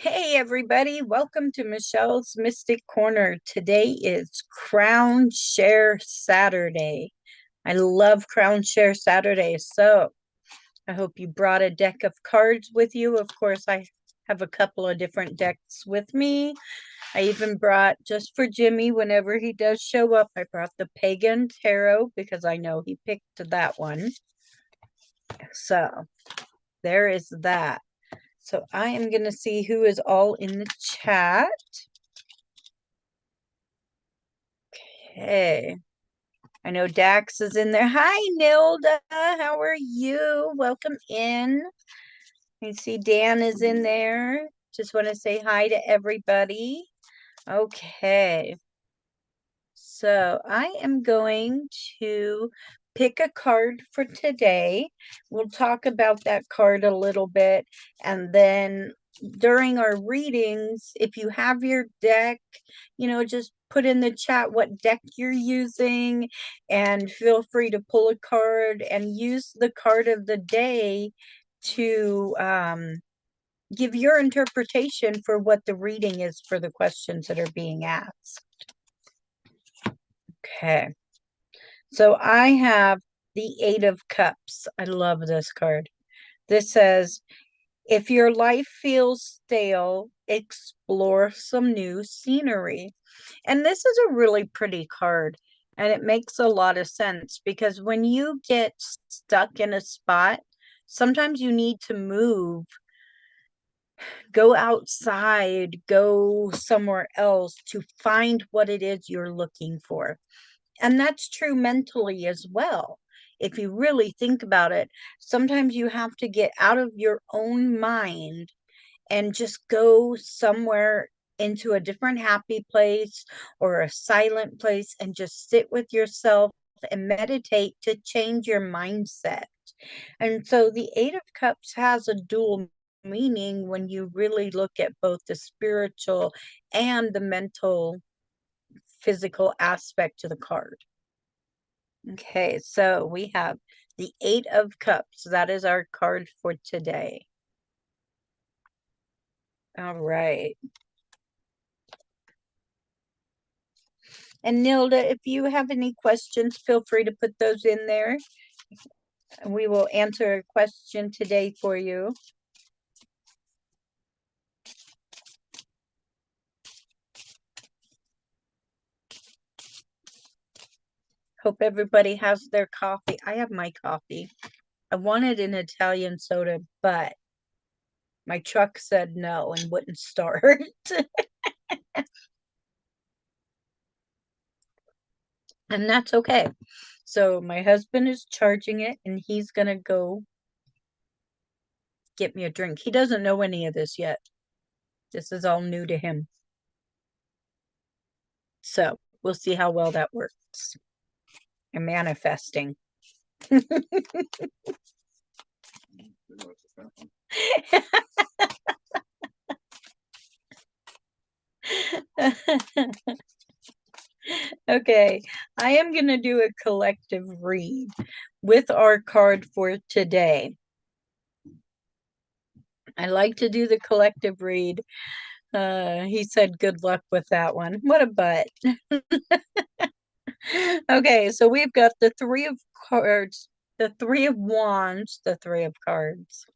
Hey everybody, welcome to Michelle's Mystic Corner. Today is Crown Share Saturday. I love Crown Share Saturday, so I hope you brought a deck of cards with you. Of course, I have a couple of different decks with me. I even brought, just for Jimmy, whenever he does show up, I brought the Pagan Tarot because I know he picked that one. So there is that. So I am going to see who is all in the chat. Okay. I know Dax is in there. Hi, Nilda. How are you? Welcome in. You see Dan is in there. Just want to say hi to everybody. Okay. So I am going to pick a card for today. We'll talk about that card a little bit. And then during our readings, if you have your deck, just put in the chat what deck you're using and feel free to pull a card and use the card of the day to give your interpretation for what the reading is for the questions that are being asked. Okay. So I have the Eight of Cups. I love this card. This says, if your life feels stale, explore some new scenery. And this is a really pretty card. And it makes a lot of sense because when you get stuck in a spot, sometimes you need to move, go outside, go somewhere else to find what it is you're looking for. And that's true mentally as well. If you really think about it, sometimes you have to get out of your own mind and just go somewhere into a different happy place or a silent place and just sit with yourself and meditate to change your mindset. And so the Eight of Cups has a dual meaning when you really look at both the spiritual and the mental, physical aspect to the card. Okay, so we have the Eight of Cups. That is our card for today. All right. And Nilda, if you have any questions, feel free to put those in there. We will answer a question today for you. Hope everybody has their coffee. I have my coffee. I wanted an Italian soda, but my truck said no and wouldn't start. And that's okay. So my husband is charging it and he's going to go get me a drink. He doesn't know any of this yet. This is all new to him. So we'll see how well that works. I'm manifesting. Okay, I am going to do a collective read with our card for today. I like to do the collective read. He said good luck with that one. What a butt. Okay, so we've got the Three of Cards, the Three of Wands, the Three of Cards.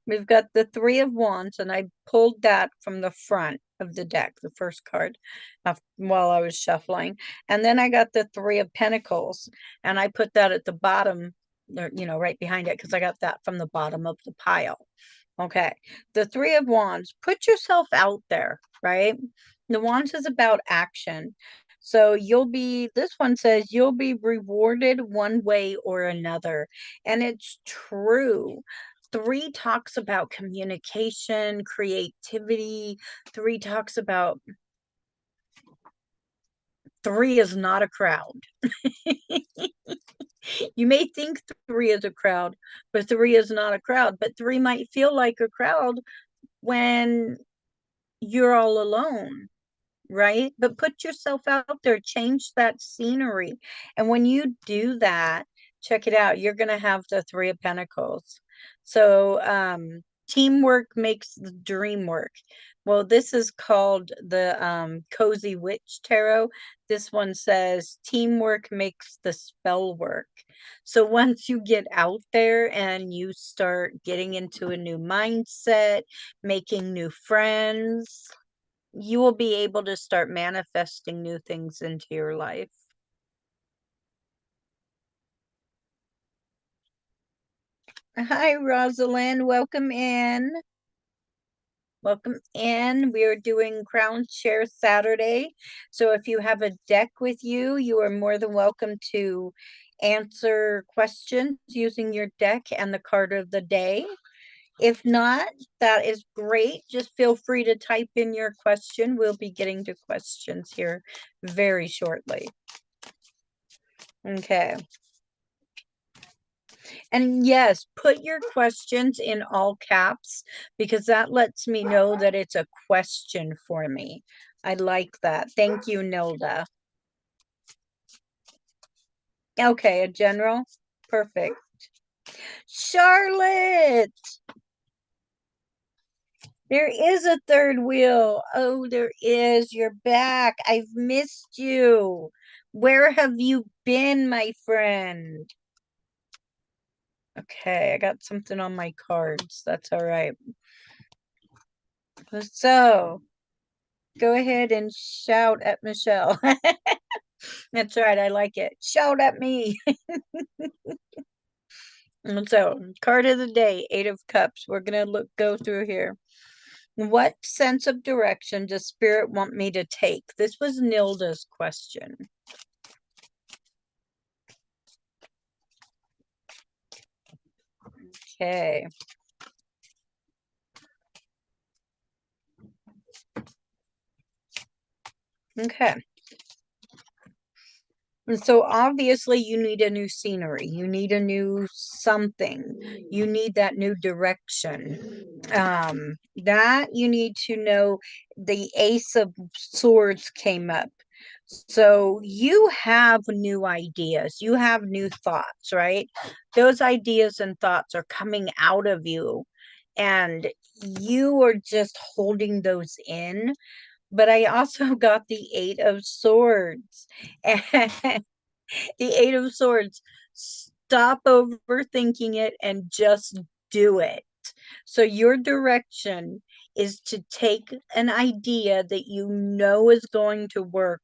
We've got the Three of Wands, and I pulled that from the front of the deck, the first card, while I was shuffling. And then I got the Three of Pentacles, and I put that at the bottom, right behind it, because I got that from the bottom of the pile. Okay, the Three of Wands, put yourself out there, right? The Wands is about action. So this one says you'll be rewarded one way or another. And it's true. Three talks about communication, creativity. Three is not a crowd. You may think three is a crowd, but three is not a crowd. But three might feel like a crowd when you're all alone, right? But put yourself out there, change that scenery. And when you do that, check it out, you're going to have the Three of Pentacles. So teamwork makes the dream work. Well, this is called the Cozy Witch Tarot. This one says teamwork makes the spell work. So once you get out there and you start getting into a new mindset, making new friends, you will be able to start manifesting new things into your life. Hi, Rosalind. Welcome in. Welcome in. We are doing Crown Share Saturday. So if you have a deck with you, you are more than welcome to answer questions using your deck and the card of the day. If not, that is great. Just feel free to type in your question. We'll be getting to questions here very shortly. Okay. And yes, put your questions in all caps because that lets me know that it's a question for me. I like that. Thank you, Nilda. Okay, a general. Perfect. Charlotte, there is a third wheel. Oh, there is. You're back. I've missed you. Where have you been, my friend? Okay, I got something on my cards. That's all right. So, go ahead and shout at Michelle. That's right. I like it. Shout at me. So, card of the day, Eight of Cups. We're gonna go through here. What sense of direction does Spirit want me to take? This was Nilda's question. Okay. Okay. And so obviously you need a new scenery. You need a new something. You need that new direction. That you need to know the Ace of Swords came up. So you have new ideas. You have new thoughts, right? Those ideas and thoughts are coming out of you and you are just holding those in. But I also got the Eight of Swords. And the Eight of Swords, stop overthinking it and just do it. So your direction is to take an idea that you know is going to work.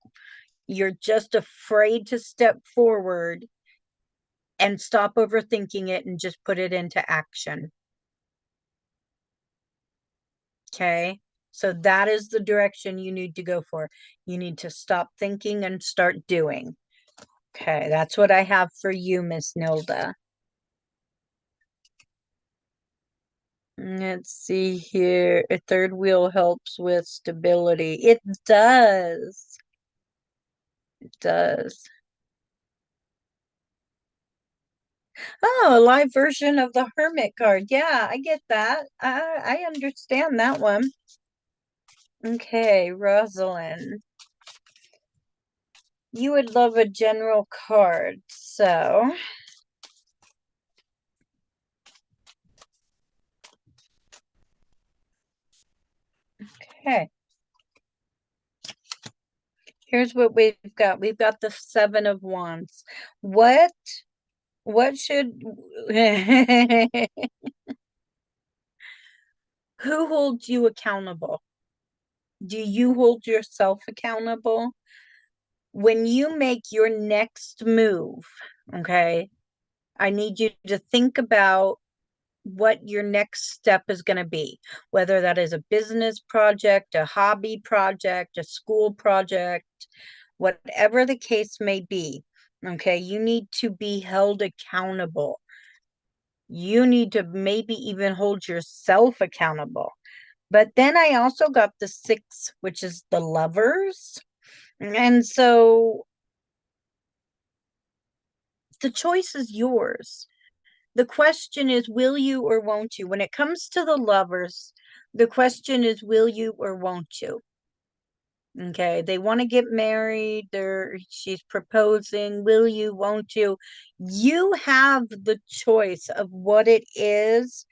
You're just afraid to step forward and stop overthinking it and just put it into action. Okay. So that is the direction you need to go for. You need to stop thinking and start doing. Okay, that's what I have for you, Miss Nilda. Let's see here. A third wheel helps with stability. It does. It does. Oh, a live version of the Hermit card. Yeah, I get that. I understand that one. Okay, Rosalind. You would love a general card. So, okay. Here's what we've got. We've got the Seven of Wands. What should who holds you accountable? Do you hold yourself accountable? When you make your next move, okay, I need you to think about what your next step is going to be, whether that is a business project, a hobby project, a school project, whatever the case may be. Okay, you need to be held accountable. You need to maybe even hold yourself accountable. But then I also got the six, which is the lovers. And so the choice is yours. The question is, will you or won't you? When it comes to the lovers, the question is, will you or won't you? Okay, they want to get married. She's proposing. Will you, won't you? You have the choice of what it is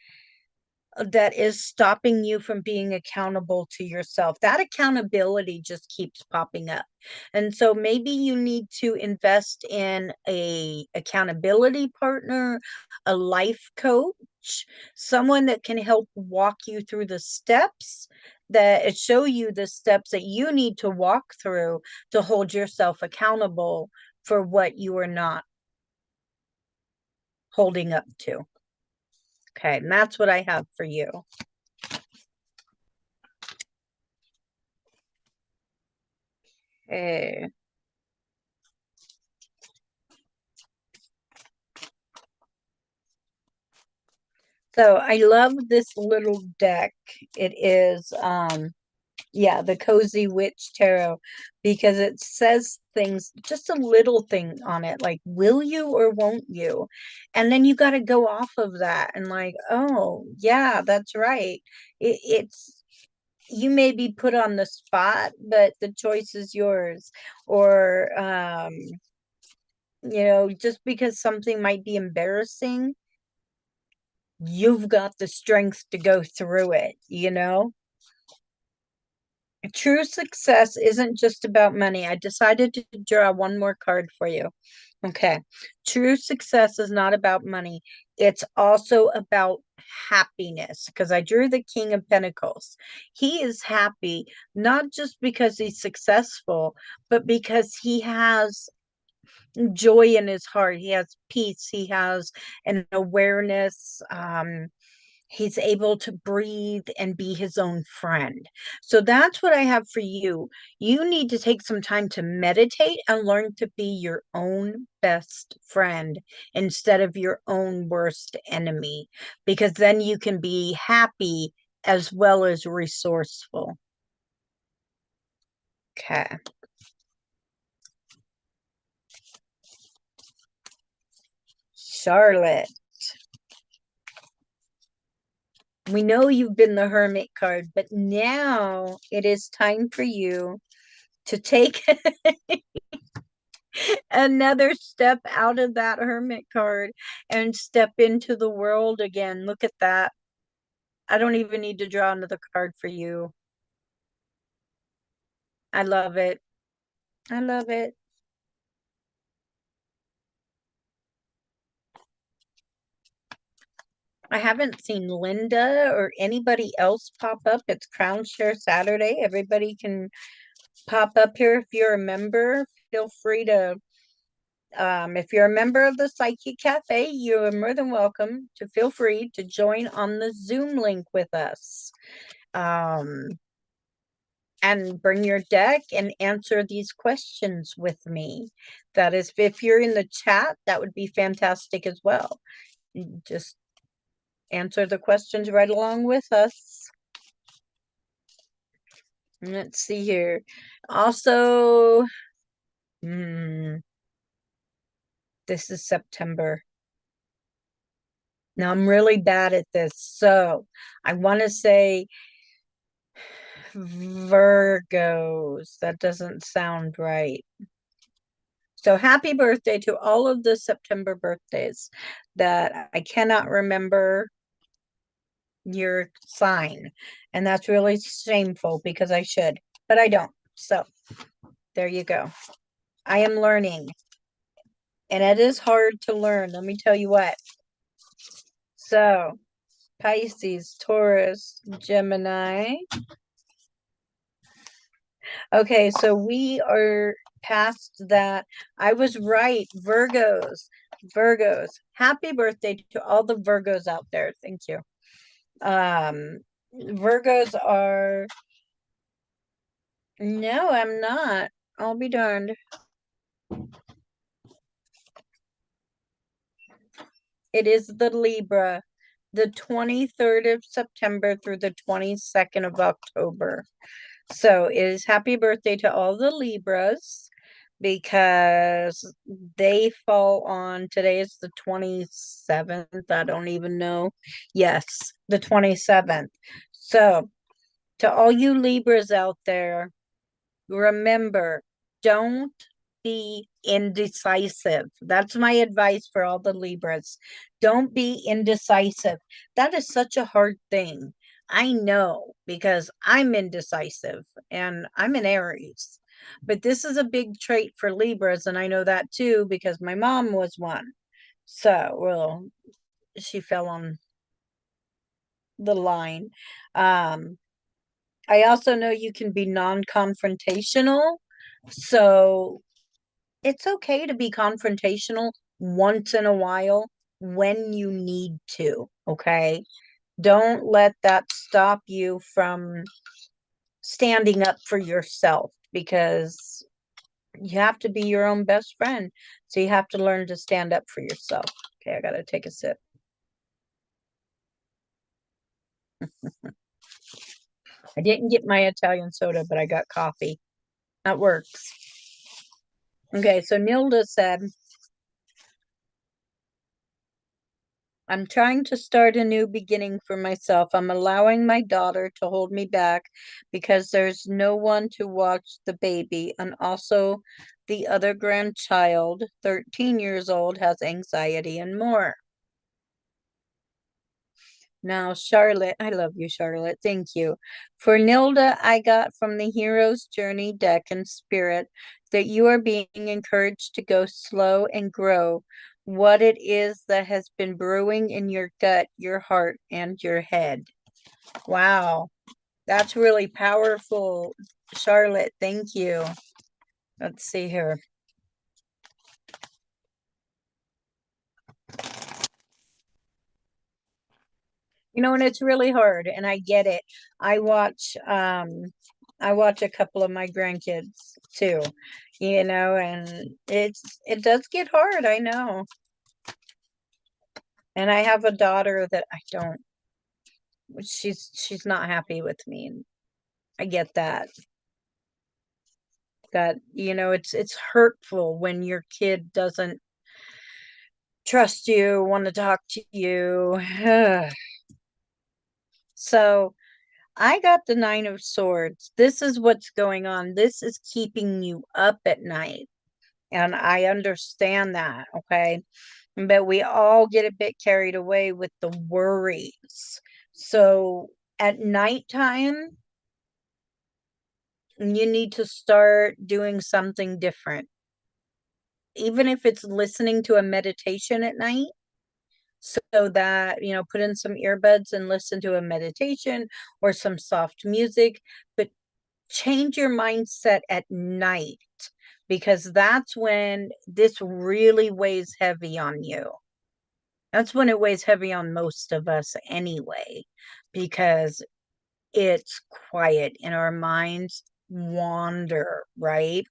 that is stopping you from being accountable to yourself. That accountability just keeps popping up. And so maybe you need to invest in a accountability partner, a life coach, someone that can help walk you through the steps, that show you the steps that you need to walk through to hold yourself accountable for what you are not holding up to. Okay, and that's what I have for you. Okay. So I love this little deck. It is yeah, the Cozy Witch Tarot, because it says things, just a little thing on it, like will you or won't you? And then you got to go off of that and like, oh, yeah, that's right. It's you may be put on the spot, but the choice is yours. Or just because something might be embarrassing, you've got the strength to go through it. True success isn't just about money. I decided to draw one more card for you. Okay. True success is not about money. It's also about happiness, because I drew the King of Pentacles. He is happy, not just because he's successful, but because he has joy in his heart. He has peace. He has an awareness. He's able to breathe and be his own friend. So that's what I have for you. You need to take some time to meditate and learn to be your own best friend instead of your own worst enemy, because then you can be happy as well as resourceful. Okay. Charlotte, we know you've been the Hermit card, but now it is time for you to take another step out of that Hermit card and step into the world again. Look at that. I don't even need to draw another card for you. I love it. I love it. I haven't seen Linda or anybody else pop up. It's Crown Share Saturday. Everybody can pop up here if you're a member. Feel free to, if you're a member of the Psyche Cafe, you are more than welcome to feel free to join on the Zoom link with us. Um, and bring your deck and answer these questions with me. That is, if you're in the chat, that would be fantastic as well. Just answer the questions right along with us. Let's see here. Also, this is September. Now I'm really bad at this. So I want to say Virgos. That doesn't sound right. So happy birthday to all of the September birthdays that I cannot remember your sign. And that's really shameful because I should, but I don't. So there you go. I am learning. And it is hard to learn. Let me tell you what. So Pisces, Taurus, Gemini. Okay, so we are past that. I was right. Virgos. Virgos. Happy birthday to all the Virgos out there. Thank you. Virgos are, no, I'm not. I'll be darned. It is the Libra, the 23rd of September through the 22nd of October. So it is happy birthday to all the Libras, because they fall on, today is the 27th. I don't even know. Yes, the 27th. So to all you Libras out there, remember, don't be indecisive. That's my advice for all the Libras. Don't be indecisive. That is such a hard thing. I know because I'm indecisive and I'm an Aries. But this is a big trait for Libras, and I know that too because my mom was one. So, well, she fell on the line. Um, I also know you can be non-confrontational. So it's okay to be confrontational once in a while when you need to, okay? Don't let that stop you from standing up for yourself because you have to be your own best friend. So you have to learn to stand up for yourself. Okay, I gotta take a sip. I didn't get my Italian soda, but I got coffee. That works. Okay, so Nilda said, I'm trying to start a new beginning for myself. I'm allowing my daughter to hold me back because there's no one to watch the baby. And also, the other grandchild, 13 years old, has anxiety and more. Now, Charlotte, I love you, Charlotte. Thank you. For Nilda, I got from the Hero's Journey deck and Spirit that you are being encouraged to go slow and grow what it is that has been brewing in your gut, your heart, and your head. Wow, that's really powerful, Charlotte. Thank you. Let's see here. And it's really hard, and I get it. I watch I watch a couple of my grandkids too, and it does get hard, I know. And I have a daughter that I don't she's not happy with me, and I get that. It's hurtful when your kid doesn't trust you, want to talk to you. So I got the Nine of Swords. This is what's going on. This is keeping you up at night. And I understand that, okay? But we all get a bit carried away with the worries. So at nighttime, you need to start doing something different. Even if it's listening to a meditation at night, so that, put in some earbuds and listen to a meditation or some soft music, but change your mindset at night because that's when this really weighs heavy on you. That's when it weighs heavy on most of us anyway, because it's quiet and our minds wander, right?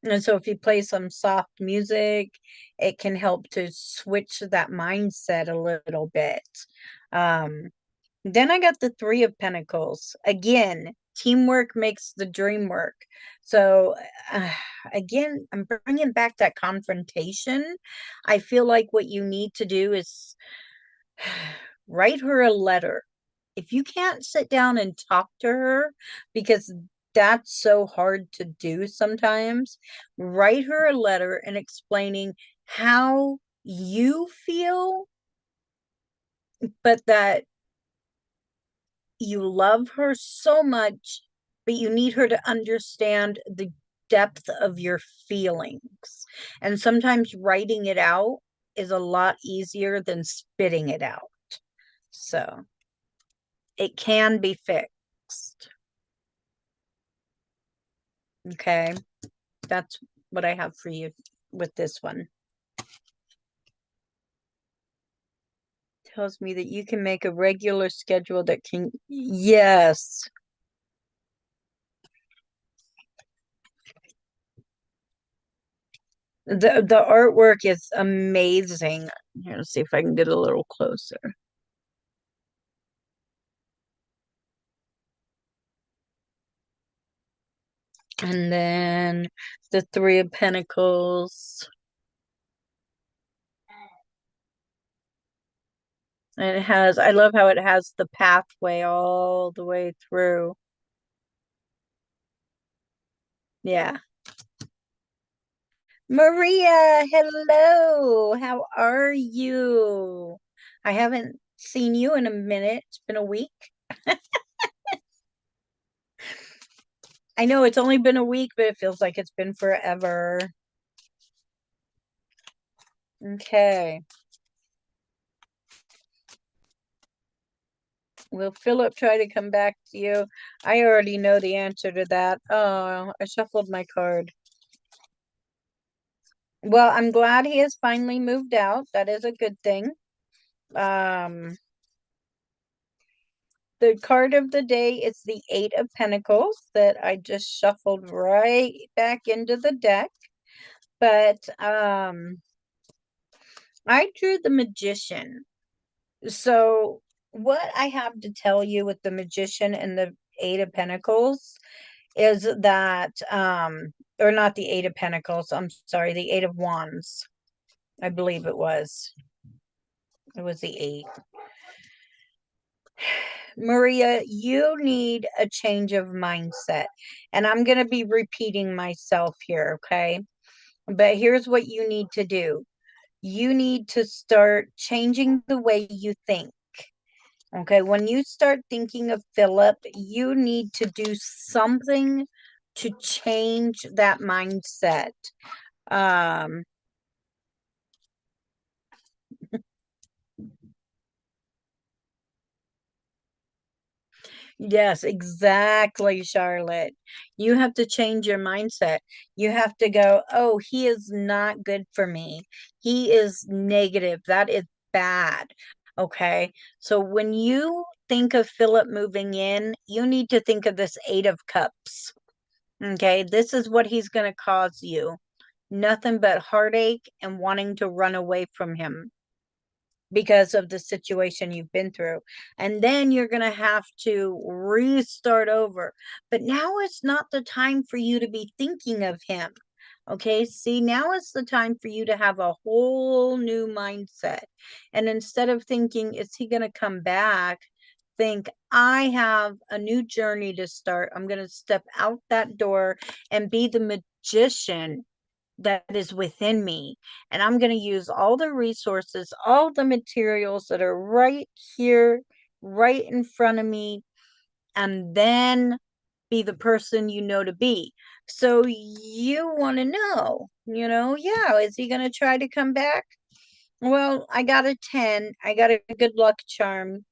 And so if you play some soft music, it can help to switch that mindset a little bit. Um, then I got the Three of Pentacles. Again, teamwork makes the dream work. So, uh, again, I'm bringing back that confrontation. I feel like what you need to do is write her a letter. If you can't sit down and talk to her, because that's so hard to do sometimes, write her a letter and explaining how you feel, but that you love her so much, but you need her to understand the depth of your feelings. And sometimes writing it out is a lot easier than spitting it out. So it can be fixed. Okay. That's what I have for you with this one. Tells me that you can make a regular schedule that can, yes. The artwork is amazing. Here, let's see if I can get a little closer. And then the Three of Pentacles. And I love how it has the pathway all the way through. Yeah. Maria, hello. How are you? I haven't seen you in a minute. It's been a week. I know it's only been a week, but it feels like it's been forever. Okay. Will Philip try to come back to you? I already know the answer to that. Oh, I shuffled my card. Well, I'm glad he has finally moved out. That is a good thing. Um, the card of the day is the Eight of Pentacles that I just shuffled right back into the deck. But I drew the Magician. So what I have to tell you with the Magician and the Eight of Pentacles is that or not the Eight of Pentacles, I'm sorry, the Eight of Wands. I believe it was. It was the eight. Maria, you need a change of mindset. And I'm going to be repeating myself here, okay? But here's what you need to do. You need to start changing the way you think. Okay, when you start thinking of Philip, you need to do something to change that mindset. Um, Yes, exactly, Charlotte. You have to change your mindset. You have to go, oh, he is not good for me. He is negative. That is bad. Okay. So when you think of Philip moving in, you need to think of this Eight of Cups. Okay. This is what he's going to cause you. Nothing but heartache and wanting to run away from him because of the situation you've been through. And then you're going to have to restart over. But now it's not the time for you to be thinking of him. Okay, see, now is the time for you to have a whole new mindset. And instead of thinking, is he going to come back? Think, I have a new journey to start. I'm going to step out that door and be the magician that is within me. And I'm going to use all the resources, all the materials that are right here, right in front of me, and then be the person you know to be. So you want to know, yeah, is he going to try to come back? Well, I got a 10. I got a good luck charm.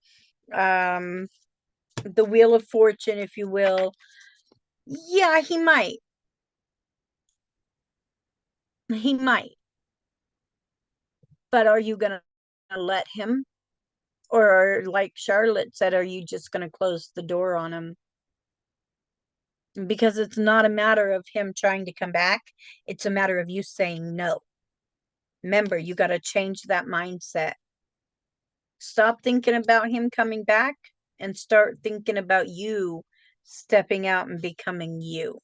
Um, the Wheel of Fortune, if you will. Yeah, he might. He might. But are you going to let him? Or like Charlotte said, are you just going to close the door on him? Because it's not a matter of him trying to come back. It's a matter of you saying no. Remember, you got to change that mindset. Stop thinking about him coming back and start thinking about you stepping out and becoming you.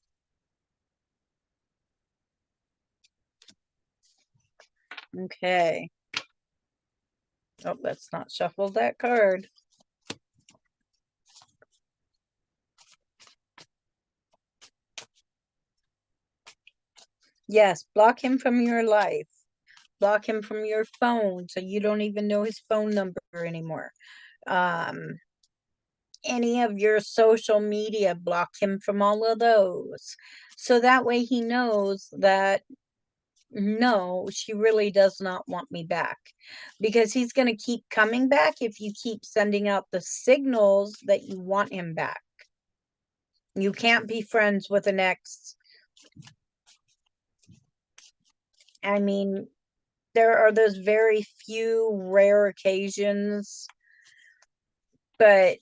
Okay. Oh, let's not shuffle that card. Yes, block him from your life. Block him from your phone so you don't even know his phone number anymore. Any of your social media, block him from all of those. So that way he knows that no, she really does not want me back. Because he's going to keep coming back if you keep sending out the signals that you want him back. You can't be friends with an ex. I mean, there are those very few rare occasions, but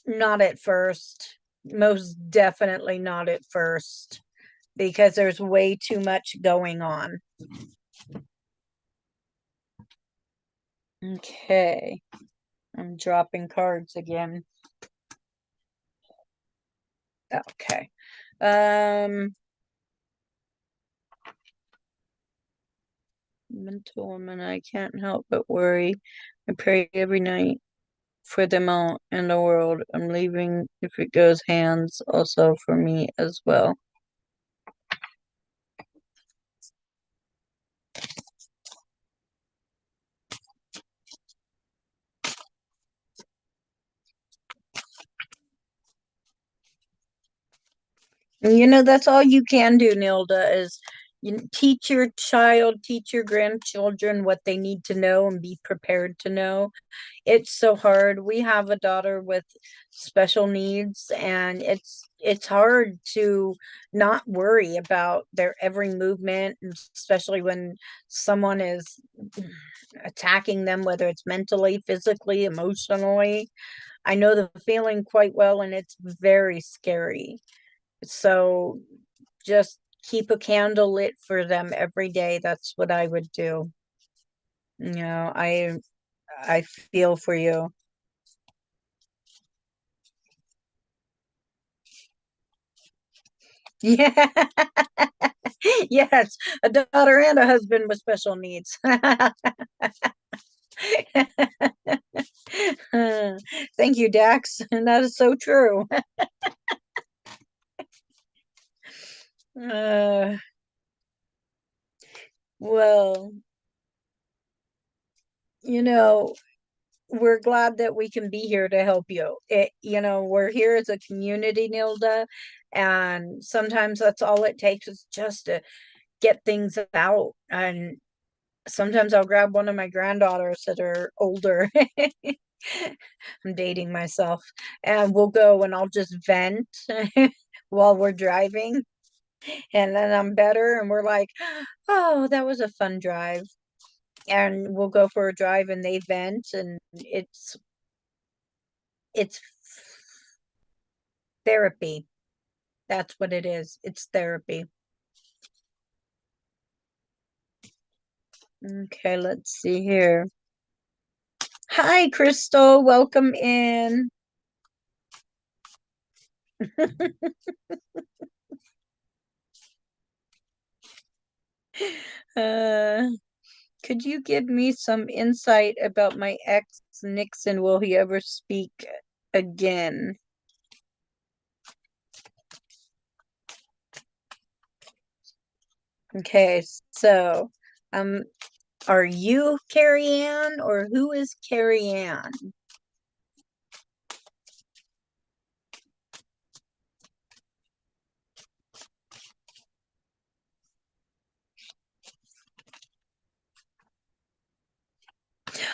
not at first. Most definitely not at first, because there's way too much going on. Okay. I'm dropping cards again. Okay. Mental woman, I can't help but worry. I pray every night for them all in the world. I'm leaving if it goes hands also for me as well. That's all you can do, Nilda, is teach your child, teach your grandchildren what they need to know and be prepared to know. It's so hard. We have a daughter with special needs, and it's hard to not worry about their every movement, especially when someone is attacking them, whether it's mentally, physically, emotionally. I know the feeling quite well, and it's very scary. So just keep a candle lit for them every day. That's what I would do. I feel for you. Yeah. Yes, a daughter and a husband with special needs. Thank you, Dax. And that is so true. Uh, well, you know, we're glad that we can be here to help you. We're here as a community, Nilda, and sometimes that's all it takes is just to get things out. And sometimes I'll grab one of my granddaughters that are older. I'm dating myself, and we'll go and I'll just vent while we're driving, and then I'm better, and we're like, oh, that was a fun drive. And we'll go for a drive and they vent, and it's therapy. That's what it is. It's therapy. Okay, let's see here. Hi, Crystal. Welcome in. Uh, could you give me some insight about my ex Nixon? Will he ever speak again? Okay, so um, are you Carrie Ann or who is Carrie Ann?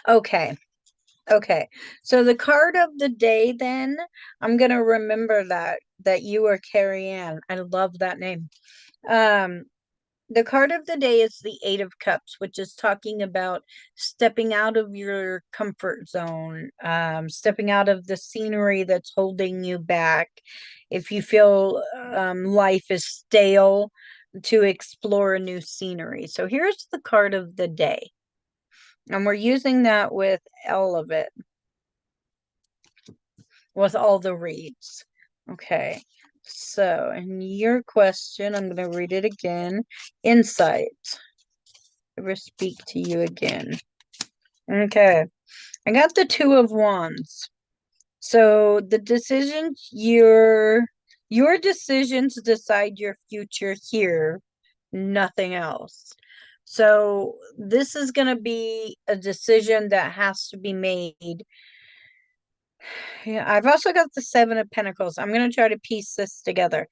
Okay, okay. So the card of the day, then I'm gonna remember that you are Carrie Ann. I love that name. Um, the card of the day is the Eight of Cups, which is talking about stepping out of your comfort zone, stepping out of the scenery that's holding you back. If you feel life is stale, to explore a new scenery. So here's the card of the day. And we're using that with all of it, with all the reads. Okay. So, and your question, I'm going to read it again. Insight. Ever speak to you again. Okay. I got the Two of Wands. So the decisions your decisions decide your future here, nothing else. So this is going to be a decision that has to be made. Yeah, I've also got the Seven of Pentacles. I'm going to try to piece this together.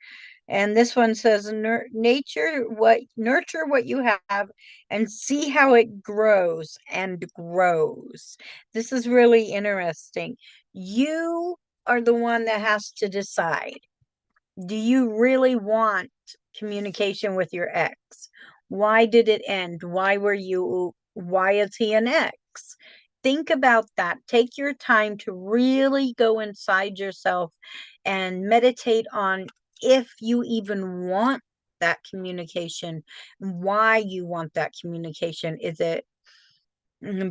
And this one says, nurture what you have and see how it grows and grows. This is really interesting. You are the one that has to decide. Do you really want communication with your ex? Why did it end? Why is he an ex? Think about that. Take your time to really go inside yourself and meditate on if you even want that communication, why you want that communication. Is it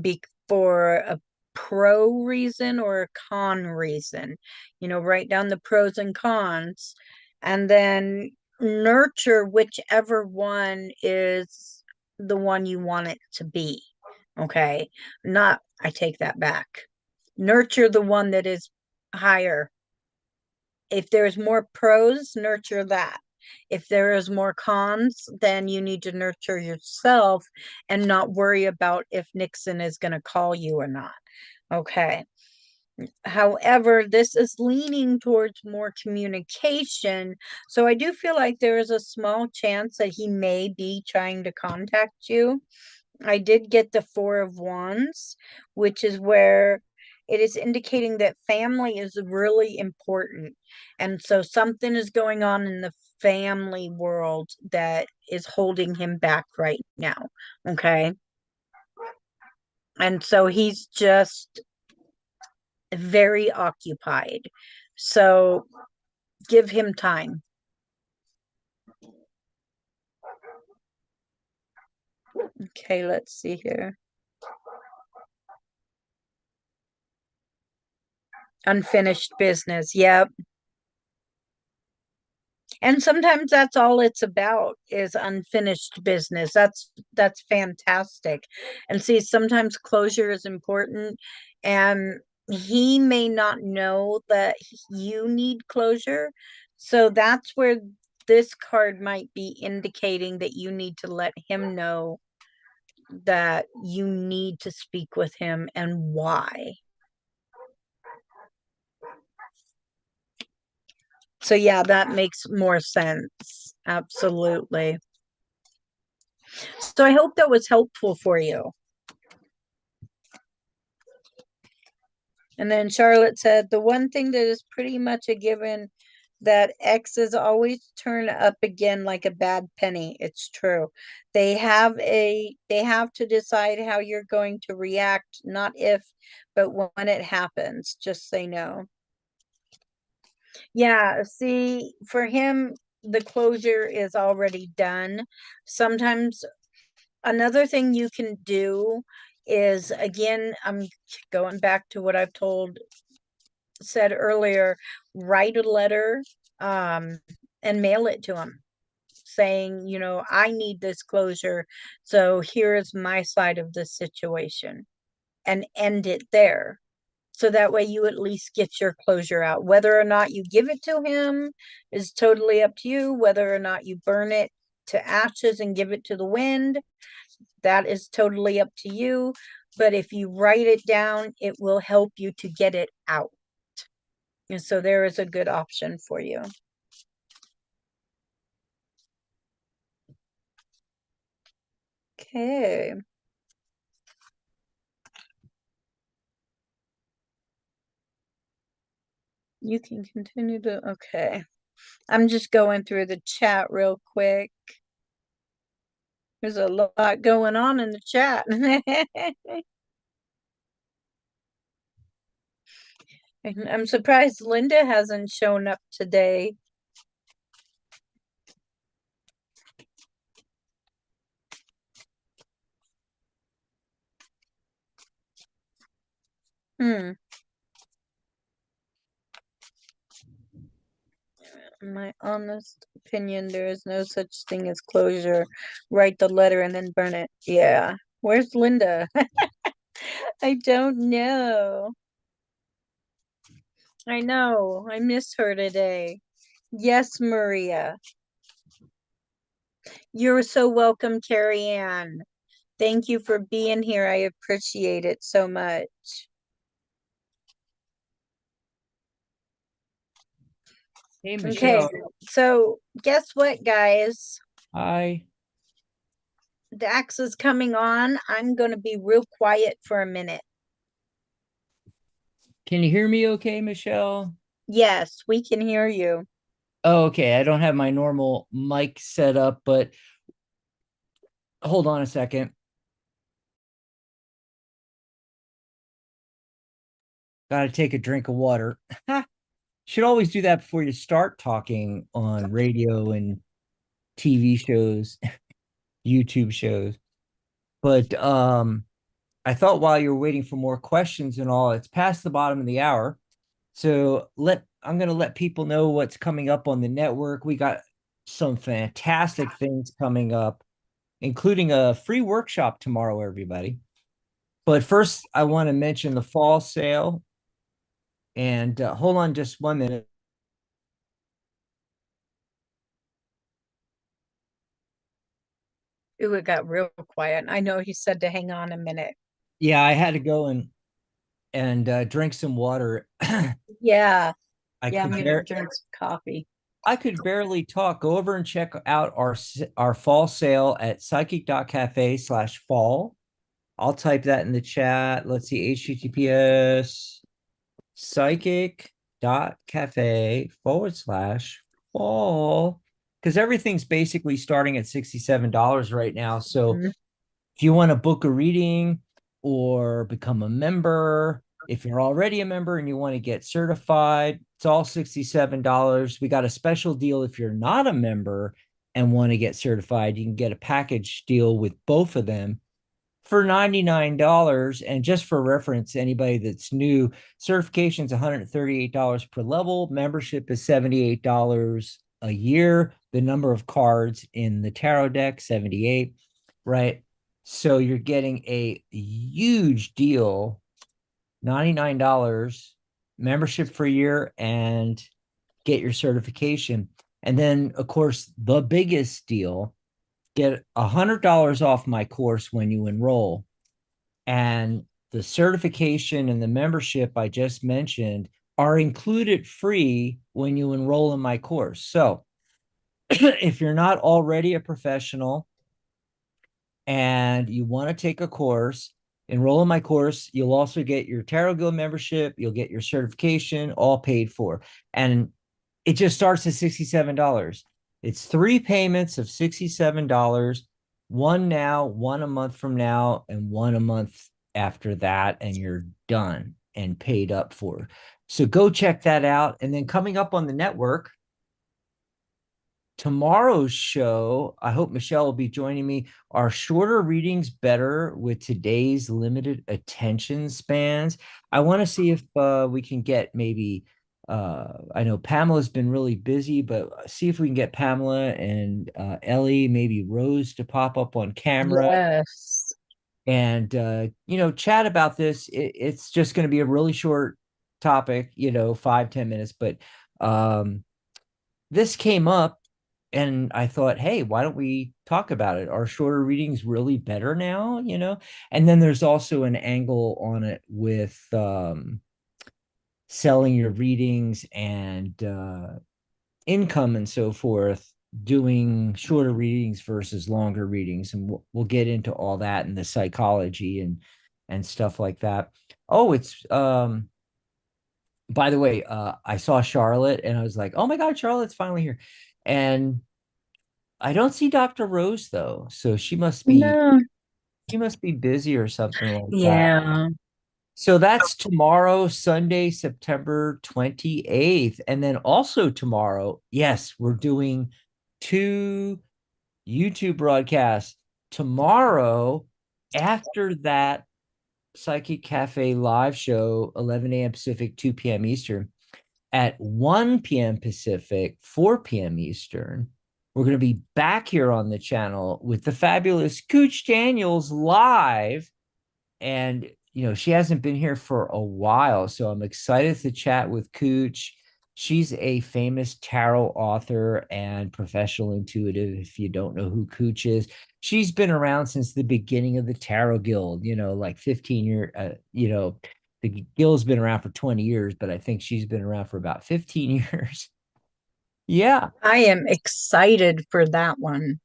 be for a pro reason or a con reason? Write down the pros and cons, and then nurture whichever one is the one you want it to be. Okay. Not, I take that back. Nurture the one that is higher. If there's more pros, nurture that. If there is more cons, then you need to nurture yourself and not worry about if Nixon is going to call you or not. Okay. However, this is leaning towards more communication. So I do feel like there is a small chance that he may be trying to contact you. I did get the Four of Wands, which is where it is indicating that family is really important. And so something is going on in the family world that is holding him back right now. Okay. And so he's just very occupied. So give him time. Okay, let's see here. Unfinished business. Yep. And sometimes that's all it's about is unfinished business. That's fantastic. And see, sometimes closure is important, and he may not know that you need closure. So that's where this card might be indicating that you need to let him know that you need to speak with him and why. So yeah, that makes more sense. Absolutely. So I hope that was helpful for you. And then Charlotte said, the one thing that is pretty much a given that exes always turn up again like a bad penny. It's true. They have to decide how you're going to react, not if, but when it happens. Just say no. Yeah, see, for him, the closure is already done. Sometimes another thing you can do is, again, I'm going back to what I've said earlier, write a letter um and mail it to him saying, I need this closure, so here is my side of the situation, and end it there. So that way you at least get your closure out. Whether or not you give it to him is totally up to you. Whether or not you burn it to ashes and give it to the wind, that is totally up to you. But if you write it down, it will help you to get it out. And so there is a good option for you. Okay. You can continue to, okay. I'm just going through the chat real quick. There's a lot going on in the chat. I'm surprised Linda hasn't shown up today. Hmm. In my honest opinion, there is no such thing as closure. Write the letter and then burn it. Yeah. Where's Linda? I don't know. I know. I miss her today. Yes, Maria. You're so welcome, Carrie Ann. Thank you for being here. I appreciate it so much. Hey, Okay, Michelle. so guess what, guys? Hi. Dax is coming on. I'm going to be real quiet for a minute. Can you hear me okay, Michelle? Yes, we can hear you. Oh, okay. I don't have my normal mic set up, but hold on a second. Got to take a drink of water. Should always do that before you start talking on radio and TV shows, YouTube shows. But I thought while you were waiting for more questions and all, it's past the bottom of the hour. So I'm gonna let people know what's coming up on the network. We got some fantastic things coming up, including a free workshop tomorrow, everybody. But first, I want to mention the fall sale. And hold on just 1 minute. Ooh, it got real quiet. I know he said to hang on a minute. Yeah, I had to go and and drink some water. Yeah. I Yeah, I'm could gonna bear drink some coffee. I could barely talk. Go over and check out our fall sale at psychic.cafe/fall. I'll type that in the chat. Let's see, HTTPS psychic.cafe/fall. Because everything's basically starting at $67 right now. So Mhm. if you want to book a reading or become a member, if you're already a member and you want to get certified, it's all $67. We got a special deal if you're not a member and want to get certified. You can get a package deal with both of them for $99. And just for reference, anybody that's new, certification is $138 per level. Membership is $78 a year. The number of cards in the tarot deck, 78, right? So you're getting a huge deal, $99 membership for a year and get your certification. And then, of course, the biggest deal, get $100 off my course when you enroll. And the certification and the membership I just mentioned are included free when you enroll in my course. So if you're not already a professional and you want to take a course, enroll in my course. You'll also get your Tarot Guild membership, you'll get your certification, all paid for. And it just starts at $67. It's three payments of $67, one now, one a month from now, and one a month after that, and you're done and paid up for. So go check that out. And then coming up on the network, tomorrow's show, I hope Michelle will be joining me. Are shorter readings better with today's limited attention spans? I want to see if we can get maybe, I know Pamela's been really busy, but see if we can get Pamela and Ellie, maybe Rose to pop up on camera Yes. and, chat about this. It's just going to be a really short topic, 5-10 minutes, but this came up and I thought, hey, why don't we talk about it? Are shorter readings really better now? And then there's also an angle on it with selling your readings and income and so forth, doing shorter readings versus longer readings. And we'll get into all that and the psychology and stuff like that. Oh, it's by the way, I saw Charlotte and I was like, oh my God, Charlotte's finally here. And I don't see Dr. Rose though. So No. she must be busy or something like that. Yeah. So that's tomorrow, Sunday, September 28th. And then also tomorrow, yes, we're doing two YouTube broadcasts. Tomorrow, after that Psychic Cafe live show, 11 a.m. Pacific, 2 p.m. Eastern, at 1 p.m. Pacific, 4 p.m. Eastern. We're going to be back here on the channel with the fabulous Cooch Daniels live. And, she hasn't been here for a while. So I'm excited to chat with Cooch. She's a famous tarot author and professional intuitive. If you don't know who Cooch is, she's been around since the beginning of the Tarot Guild, like 15 years, the guild's been around for 20 years, but I think she's been around for about 15 years. Yeah. I am excited for that one.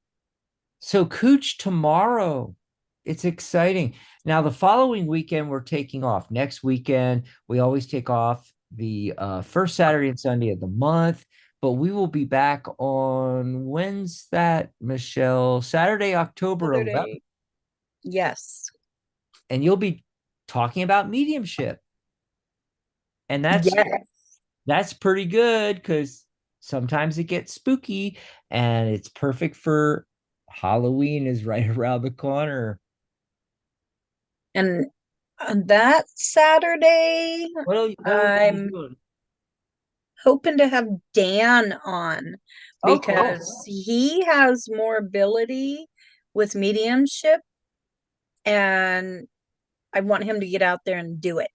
So Cooch tomorrow. It's exciting. Now the following weekend we're taking off. Next weekend we always take off the first Saturday and Sunday of the month, but we will be back on when's that, Michelle? Saturday, October 11th, Saturday. Yes. and you'll be talking about mediumship. And Yes. that's pretty good because sometimes it gets spooky and it's perfect for Halloween is right around the corner. And on that Saturday, What will you be I'm doing? hoping to have Dan on Oh, cool. because he has more ability with mediumship and I want him to get out there and do it.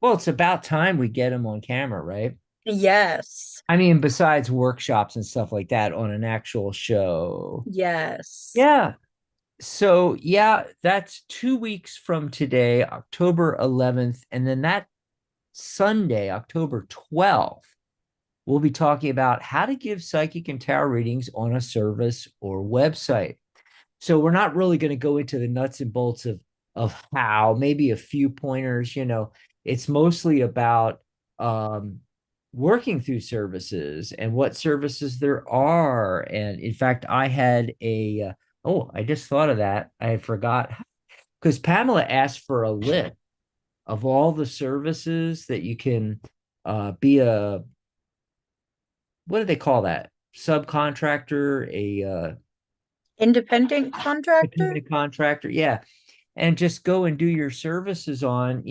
Well, it's about time we get him on camera, right? Yes. I mean, besides workshops and stuff like that on an actual show. Yes. Yeah. So yeah, that's 2 weeks from today, October 11th. And then that Sunday, October 12th, we'll be talking about how to give psychic and tarot readings on a service or website. So we're not really going to go into the nuts and bolts of how, maybe a few pointers, it's mostly about um working through services and what services there are. And in fact, I had oh, I just thought of that. I forgot because Pamela asked for a list of all the services that you can be a, what do they call that? Subcontractor, Independent contractor? independent contractor. Yeah. And just go and do your services on,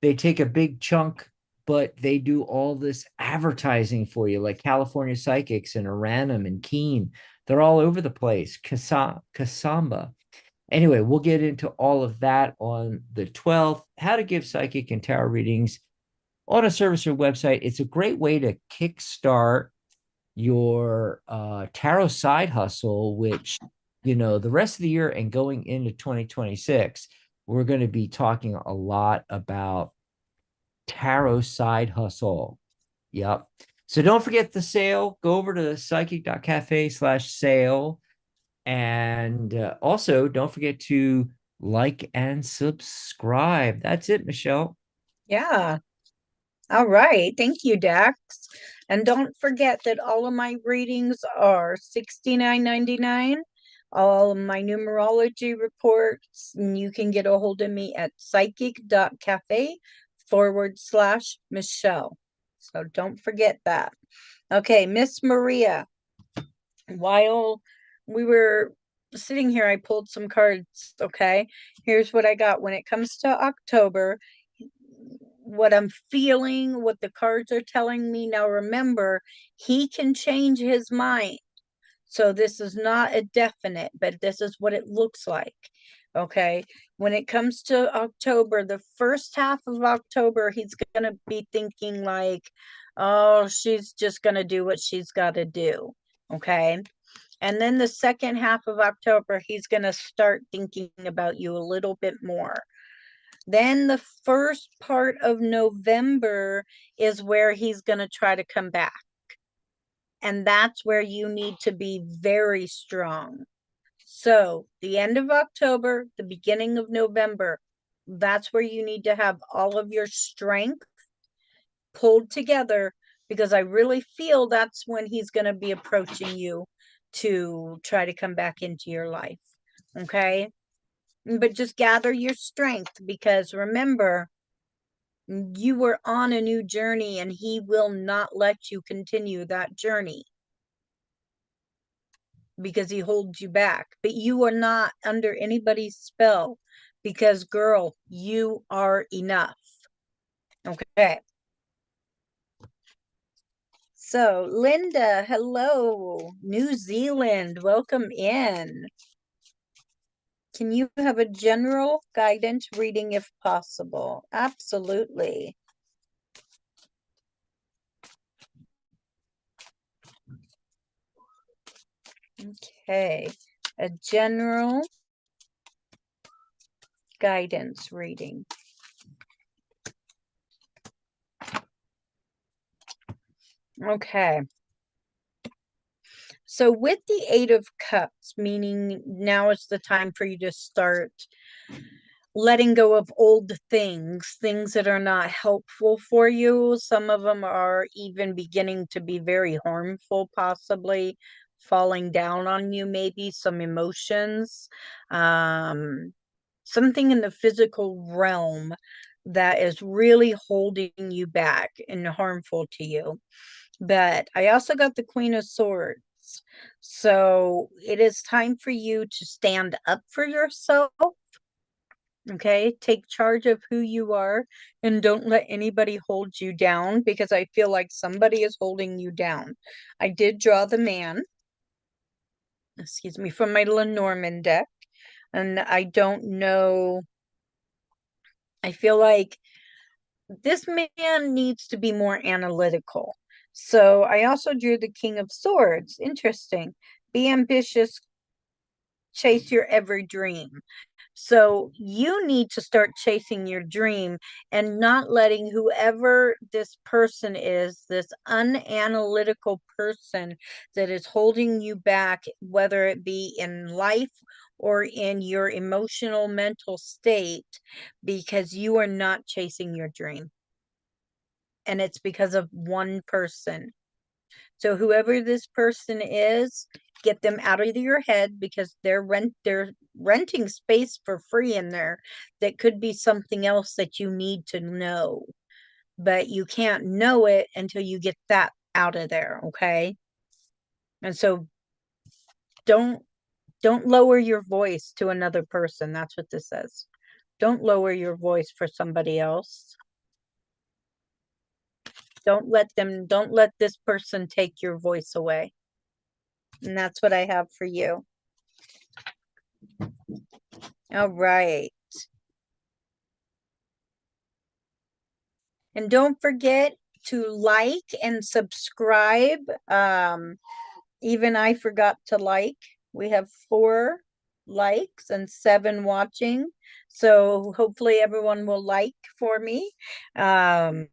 they take a big chunk, but they do all this advertising for you, like California Psychics and Aranum and Keen. They're all over the place. Kasamba. Anyway, we'll get into all of that on the 12th. How to give psychic and tarot readings on a service or website. It's a great way to kickstart your tarot side hustle, which, the rest of the year and going into 2026, we're going to be talking a lot about tarot side hustle. Yep. So don't forget the sale. Go over to psychic.cafe/sale. And also, don't forget to like and subscribe. That's it, Michelle. Yeah. All right. Thank you, Dax. And don't forget that all of my readings are $69.99. All of my numerology reports, and you can get a hold of me at psychic.cafe/Michelle. So don't forget that. Okay, Miss Maria, while we were sitting here, I pulled some cards. Okay, here's what I got. When it comes to October, what I'm feeling, what the cards are telling me. Now, remember, he can change his mind. So this is not a definite, but this is what it looks like. Okay. When it comes to October, the first half of October, he's going to be thinking like, oh, she's just going to do what she's got to do. Okay. And then the second half of October, he's going to start thinking about you a little bit more. Then the first part of November is where he's going to try to come back. And that's where you need to be very strong. So, the end of October, the beginning of November, that's where you need to have all of your strength pulled together, because I really feel that's when he's going to be approaching you to try to come back into your life. Okay. But just gather your strength, because remember, you were on a new journey and he will not let you continue that journey because he holds you back. But you are not under anybody's spell, because, girl, you are enough. Okay. So, Linda, hello. New Zealand, welcome in. Can you have a general guidance reading if possible? Absolutely. Okay. A general guidance reading. Okay. So with the Eight of Cups, meaning now is the time for you to start letting go of old things, things that are not helpful for you. Some of them are even beginning to be very harmful, possibly falling down on you, maybe some emotions, um, something in the physical realm that is really holding you back and harmful to you. But I also got the Queen of Swords. So it is time for you to stand up for yourself. Okay, take charge of who you are and don't let anybody hold you down, because I feel like somebody is holding you down. I did draw the man, excuse me, from my Lenormand deck, and I don't know. I feel like this man needs to be more analytical. So I also drew the King of Swords. Interesting. Be ambitious, chase your every dream. So you need to start chasing your dream and not letting whoever this person is, this unanalytical person that is holding you back, whether it be in life or in your emotional mental state, because you are not chasing your dream. And it's because of one person. So whoever this person is, get them out of your head, because they're renting space for free in there that could be something else that you need to know. But you can't know it until you get that out of there, okay? And so don't don't lower your voice to another person. That's what this says. Don't lower your voice for somebody else. Don't let this person take your voice away. And that's what I have for you. All right. And don't forget to like and subscribe. Even I forgot to like. We have 4 likes and 7 watching. So hopefully everyone will like for me. Um,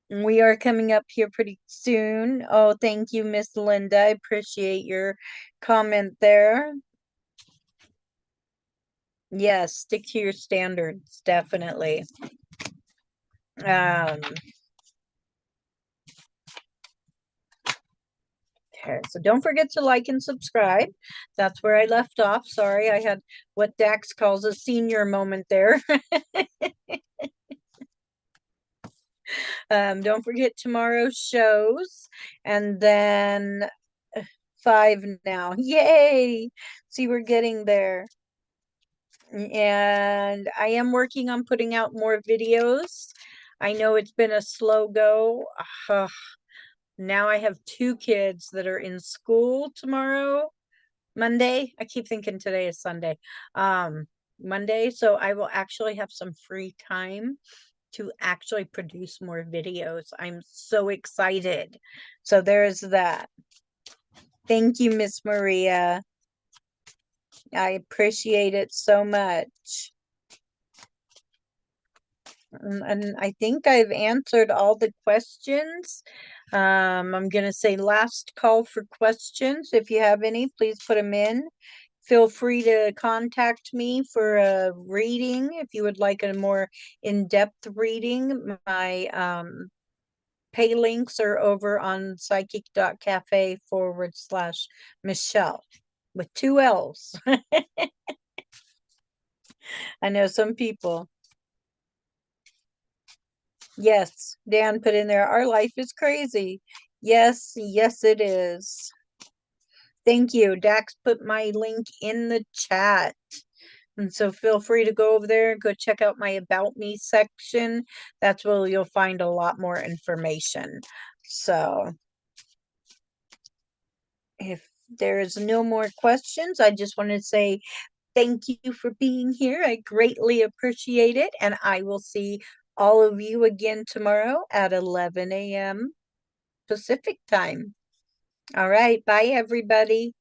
we are coming up here pretty soon. Oh, thank you, Miss Linda. I appreciate your comment there. Yes, stick to your standards, definitely. Um, okay, so don't forget to like and subscribe. That's where I left off. Sorry, I had what Dax calls a senior moment there. Don't forget tomorrow's shows, and then 5 now. Yay! See, we're getting there. And I am working on putting out more videos. I know it's been a slow go. Ugh, now I have 2 kids that are in school tomorrow. Monday. I keep thinking today is Sunday. Monday. So I will actually have some free time to actually produce more videos. I'm so excited. So there's that. Thank you, Miss Maria. I appreciate it so much. And I think I've answered all the questions. I'm going to say last call for questions. If you have any, please put them in. Feel free to contact me for a reading if you would like a more in-depth reading. My pay links are over on psychic.cafe/Michelle with 2 L's. I know some people. Yes, Dan put in there, our life is crazy. Yes, yes, it is. Thank you. Dax put my link in the chat. And so feel free to go over there and go check out my About Me section. That's where you'll find a lot more information. So if there's no more questions, I just want to say thank you for being here. I greatly appreciate it. And I will see all of you again tomorrow at 11 a.m. Pacific time. All right. Bye, everybody.